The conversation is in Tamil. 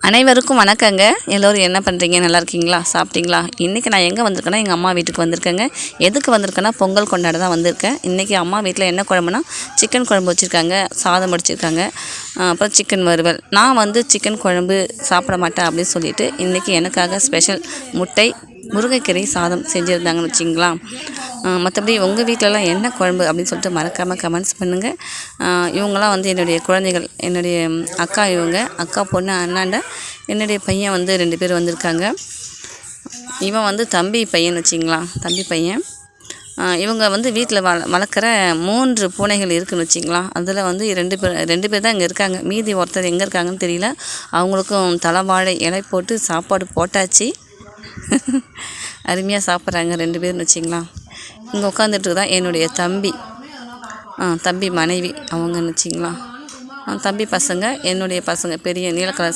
அனைவருக்கும் வணக்கங்க. எல்லோரும் என்ன பண்ணுறீங்க? நல்லா இருக்கீங்களா? சாப்பிட்டீங்களா? இன்றைக்கி நான் எங்கே வந்திருக்கேன்னா எங்கள் அம்மா வீட்டுக்கு வந்திருக்கேங்க. எதுக்கு வந்திருக்கேன்னா பொங்கல் கொண்டாட தான் வந்திருக்கேன். இன்றைக்கி அம்மா வீட்டில் என்ன குழம்புனா சிக்கன் குழம்பு வச்சுருக்காங்க, சாதம் வடிச்சிருக்காங்க, அப்புறம் சிக்கன் வறுவல். நான் வந்து சிக்கன் குழம்பு சாப்பிட மாட்டேன் அப்படின்னு சொல்லிவிட்டு இன்றைக்கி எனக்காக ஸ்பெஷல் முட்டை முருங்கைக்கீரை சாதம் செஞ்சுருந்தாங்கன்னு வச்சிங்களா. மற்றபடி உங்கள் வீட்டிலலாம் என்ன குழம்பு அப்படின்னு சொல்லிட்டு மறக்காமல் கமெண்ட்ஸ் பண்ணுங்கள். இவங்களாம் வந்து என்னுடைய குழந்தைகள், என்னுடைய அக்கா, இவங்க அக்கா பொண்ணு அண்ணாண்ட என்னுடைய பையன் வந்து 2 பேர் வந்திருக்காங்க. இவன் வந்து தம்பி பையன் வச்சிங்களா, தம்பி பையன். இவங்க வந்து வீட்டில் வளர்க்குற 3 பூனைகள் இருக்குதுன்னு வச்சிங்களா. அதில் வந்து 2 பேர் தான் இங்கே இருக்காங்க. மீதி ஒருத்தர் எங்கே இருக்காங்கன்னு தெரியல. அவங்களுக்கும் தலைவாழை இலை போட்டு சாப்பாடு போட்டாச்சு. அருமையாக சாப்பிட்றாங்க 2 பேர்னு வச்சிங்களா. இங்கே உட்காந்துட்டு தான் என்னுடைய தம்பி மனைவி அவங்கன்னு வச்சிங்களா. தம்பி பசங்க, என்னுடைய பசங்க பெரிய நீல கலர்